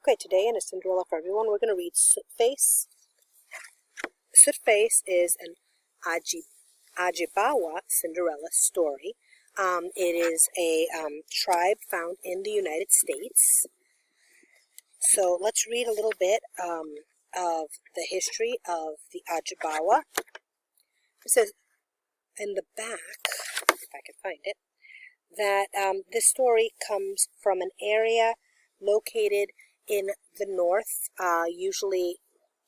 Okay, today in A Cinderella for Everyone, we're going to read Sootface. Sootface is an Ajibawa Cinderella story. It is a tribe found in the United States. So let's read a little bit of the history of the Ajibawa. It says in the back, if I can find it, that this story comes from an area located in the north, usually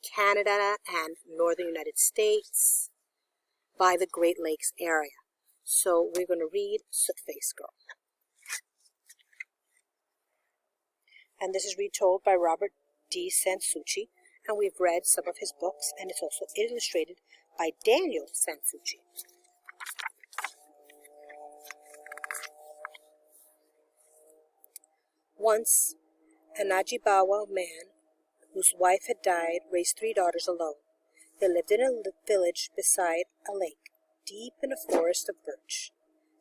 Canada and northern United States, by the Great Lakes area. So we're going to read Sootface Girl. And this is retold by Robert D. Sansucci, and we've read some of his books, and it's also illustrated by Daniel Sansucci. Once, an Ajibawa man whose wife had died raised 3 daughters alone. They lived in a village beside a lake, deep in a forest of birch.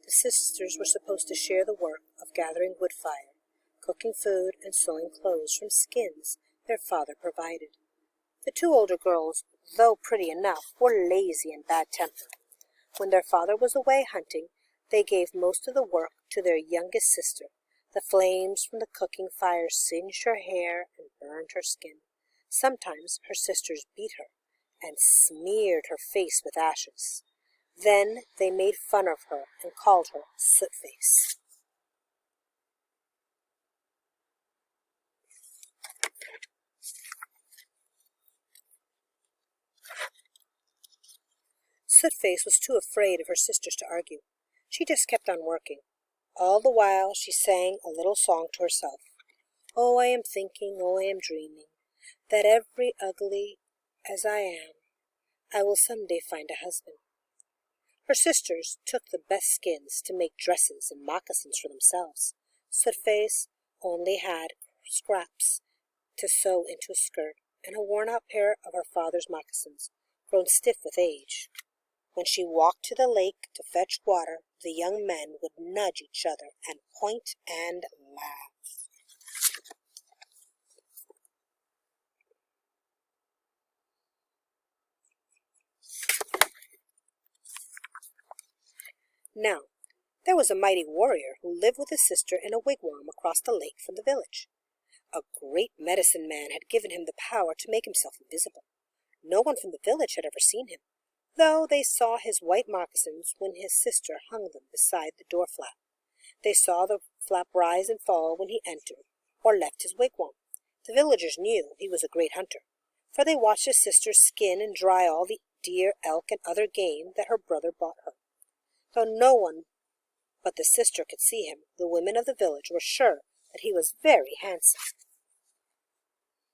The sisters were supposed to share the work of gathering wood fire, cooking food, and sewing clothes from skins their father provided. The 2 older girls, though pretty enough, were lazy and bad-tempered. When their father was away hunting, they gave most of the work to their youngest sister. The flames from the cooking fire singed her hair and burned her skin. Sometimes her sisters beat her and smeared her face with ashes. Then they made fun of her and called her Sootface. Sootface was too afraid of her sisters to argue. She just kept on working. All the while she sang a little song to herself. Oh, I am thinking, oh, I am dreaming, that every ugly as I am, I will some day find a husband. Her sisters took the best skins to make dresses and moccasins for themselves. Sootface only had scraps to sew into a skirt and a worn-out pair of her father's moccasins, grown stiff with age. When she walked to the lake to fetch water, the young men would nudge each other and point and laugh. Now, there was a mighty warrior who lived with his sister in a wigwam across the lake from the village. A great medicine man had given him the power to make himself invisible. No one from the village had ever seen him, though they saw his white moccasins when his sister hung them beside the door flap. They saw the flap rise and fall when he entered or left his wigwam. The villagers knew he was a great hunter, for they watched his sister skin and dry all the deer, elk, and other game that her brother brought her. Though no one but the sister could see him, the women of the village were sure that he was very handsome.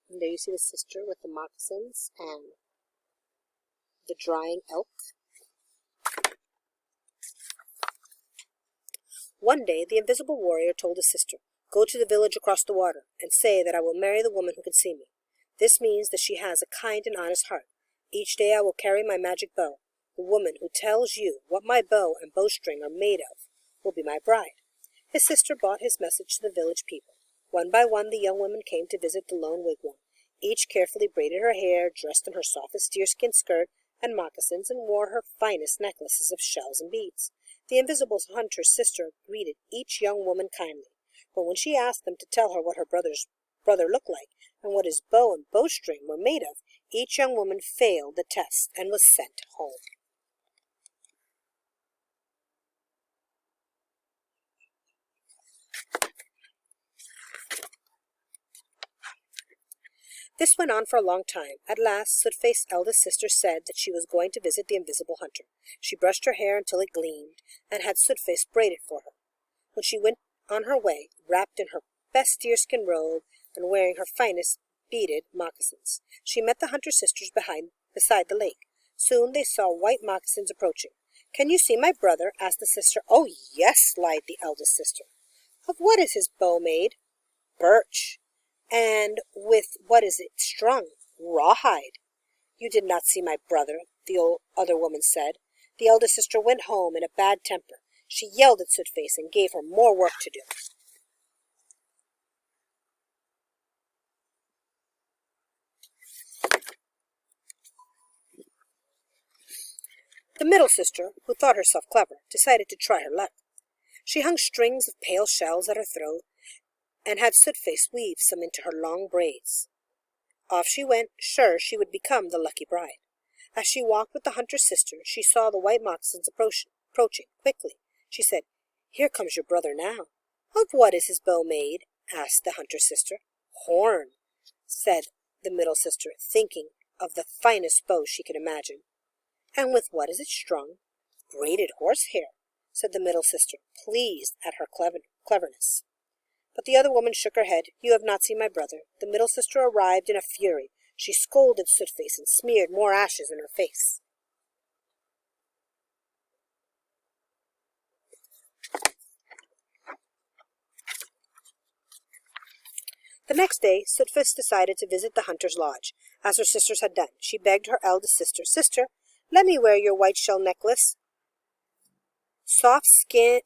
And there you see the sister with the moccasins and the drying elk. One day the invisible warrior told his sister, "Go to the village across the water, and say that I will marry the woman who can see me. This means that she has a kind and honest heart. Each day I will carry my magic bow. The woman who tells you what my bow and bowstring are made of will be my bride." His sister brought his message to the village people. One by one the young women came to visit the lone wigwam. Each carefully braided her hair, dressed in her softest deerskin skirt and moccasins, and wore her finest necklaces of shells and beads. The invisible hunter's sister greeted each young woman kindly, but when she asked them to tell her what her brother looked like and what his bow and bowstring were made of, each young woman failed the test and was sent home. This went on for a long time. At last, Sootface's eldest sister said that she was going to visit the invisible hunter. She brushed her hair until it gleamed, and had Sootface braid it for her. When she went on her way, wrapped in her best deerskin robe and wearing her finest beaded moccasins, she met the hunter's sisters beside the lake. Soon they saw white moccasins approaching. "Can you see my brother?" asked the sister. "Oh, yes," lied the eldest sister. "Of what is his bow made?" "Birch." "And with what is it strung?" "Rawhide." "You did not see my brother," the other woman said. The eldest sister went home in a bad temper. She yelled at Sootface and gave her more work to do. The middle sister, who thought herself clever, decided to try her luck. She hung strings of pale shells at her throat and had Sootface weave some into her long braids. Off she went, sure she would become the lucky bride. As she walked with the hunter's sister, she saw the white moccasins approaching quickly. She said, "Here comes your brother now." "Of what is his bow made?" asked the hunter's sister. "Horn," said the middle sister, thinking of the finest bow she could imagine. "And with what is it strung?" "Braided horsehair," said the middle sister, pleased at her cleverness. But the other woman shook her head. "You have not seen my brother." The middle sister arrived in a fury. She scolded Sootface and smeared more ashes in her face. The next day, Sootface decided to visit the hunter's lodge, as her sisters had done. She begged her eldest sister, "Sister, let me wear your white shell necklace, soft the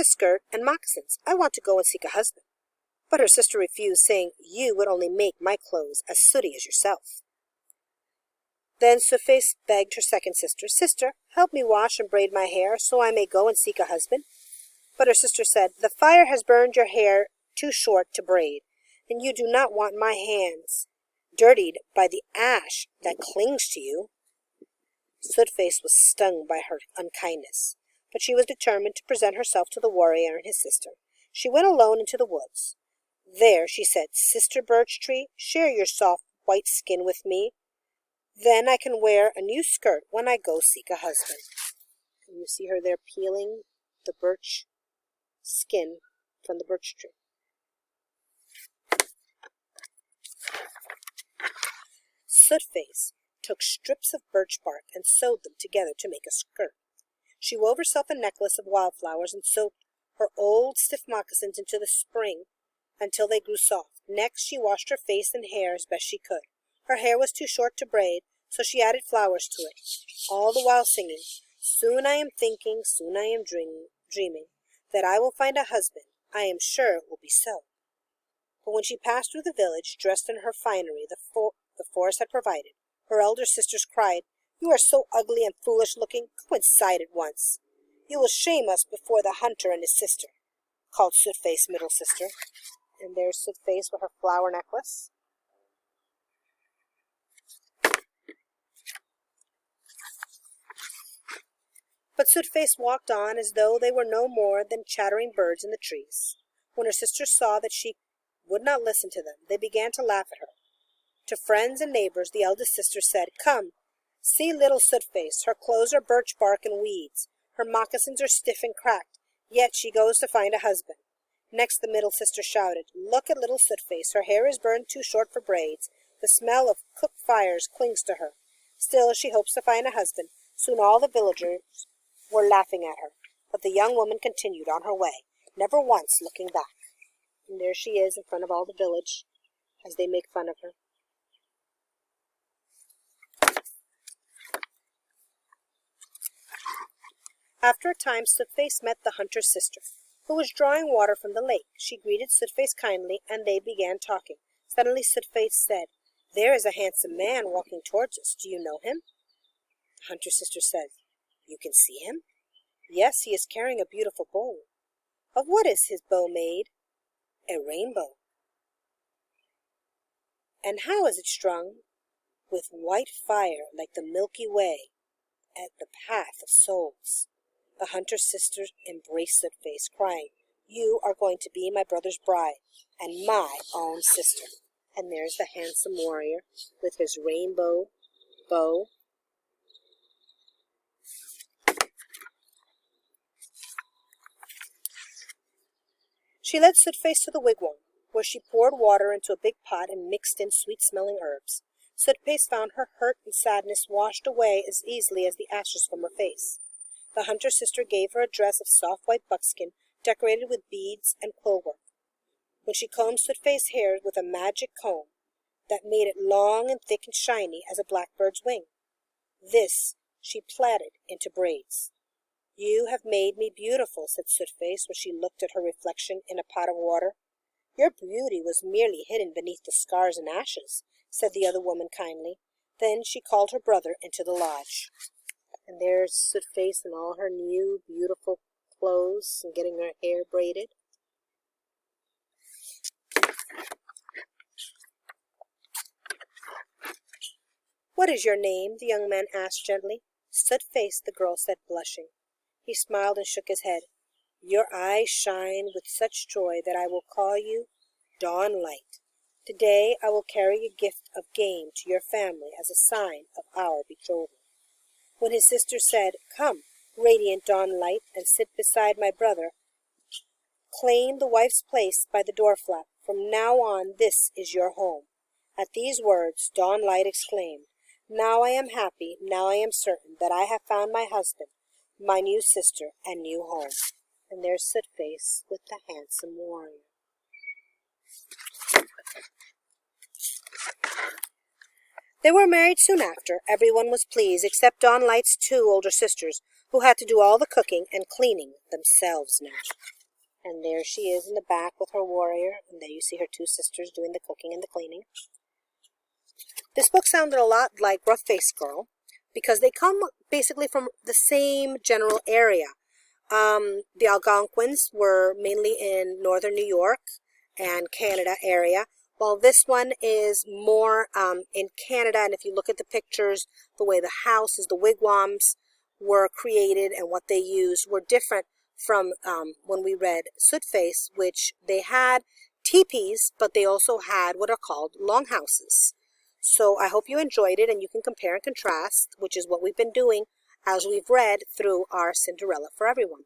skirt, and moccasins. I want to go and seek a husband." But her sister refused, saying, "You would only make my clothes as sooty as yourself." Then Sootface begged her second sister, "Sister, help me wash and braid my hair, so I may go and seek a husband." But her sister said, "The fire has burned your hair too short to braid, and you do not want my hands dirtied by the ash that clings to you." Sootface was stung by her unkindness, but she was determined to present herself to the warrior and his sister. She went alone into the woods. "There," she said, "Sister Birch Tree, share your soft white skin with me. Then I can wear a new skirt when I go seek a husband." And you see her there peeling the birch skin from the birch tree. Sootface took strips of birch bark and sewed them together to make a skirt. She wove herself a necklace of wildflowers and soaked her old stiff moccasins into the spring until they grew soft. Next, she washed her face and hair as best she could. Her hair was too short to braid, so she added flowers to it, all the while singing, "Soon I am thinking, soon I am dreaming, that I will find a husband. I am sure it will be so." But when she passed through the village, dressed in her finery the forest had provided, her elder sisters cried, "You are so ugly and foolish looking. Go inside at once. You will shame us before the hunter and his sister," called Sootface middle sister. And there's Sootface with her flower necklace. But Sootface walked on as though they were no more than chattering birds in the trees. When her sisters saw that she would not listen to them, they began to laugh at her. To friends and neighbors, the eldest sister said, "Come, see little Sootface. Her clothes are birch bark and weeds. Her moccasins are stiff and cracked, yet she goes to find a husband." Next, the middle sister shouted, "Look at little Sootface. Her hair is burned too short for braids. The smell of cooked fires clings to her. Still, she hopes to find a husband." Soon all the villagers were laughing at her, but the young woman continued on her way, never once looking back. And there she is in front of all the village as they make fun of her. After a time, Sootface met the hunter's sister, who was drawing water from the lake. She greeted Sootface kindly, and they began talking. Suddenly Sootface said, "There is a handsome man walking towards us. Do you know him?" The hunter's sister said, "You can see him?" "Yes, he is carrying a beautiful bow." "Of what is his bow made?" "A rainbow." "And how is it strung?" "With white fire, like the Milky Way, at the path of souls." The hunter's sister embraced Sootface, crying, "You are going to be my brother's bride, and my own sister." And there's the handsome warrior with his rainbow bow. She led Sootface to the wigwam, where she poured water into a big pot and mixed in sweet-smelling herbs. Sootface found her hurt and sadness washed away as easily as the ashes from her face. The hunter's sister gave her a dress of soft white buckskin, decorated with beads and quill work. When she combed Sootface's hair with a magic comb that made it long and thick and shiny as a blackbird's wing, this she plaited into braids. "You have made me beautiful," said Sootface when she looked at her reflection in a pot of water. "Your beauty was merely hidden beneath the scars and ashes," said the other woman kindly. Then she called her brother into the lodge. And there's Sootface in all her new, beautiful clothes and getting her hair braided. "What is your name?" the young man asked gently. "Sootface," the girl said, blushing. He smiled and shook his head. "Your eyes shine with such joy that I will call you Dawnlight. Today I will carry a gift of game to your family as a sign of our betrothal." When his sister said, "Come, radiant Dawnlight, and sit beside my brother, claim the wife's place by the door flap. From now on this is your home." At these words Dawnlight exclaimed, "Now I am happy, now I am certain that I have found my husband, my new sister, and new home." And there's Sootface with the handsome warrior. They were married soon after. Everyone was pleased, except Dawnlight's two older sisters, who had to do all the cooking and cleaning themselves now. And there she is in the back with her warrior, and there you see her two sisters doing the cooking and the cleaning. This book sounded a lot like Rough Face Girl, because they come basically from the same general area. The Algonquins were mainly in northern New York and Canada area, while this one is more in Canada. And if you look at the pictures, the way the houses, the wigwams were created and what they used were different from when we read Sootface, which they had teepees, but they also had what are called longhouses. So I hope you enjoyed it, and you can compare and contrast, which is what we've been doing as we've read through our Cinderella for Everyone.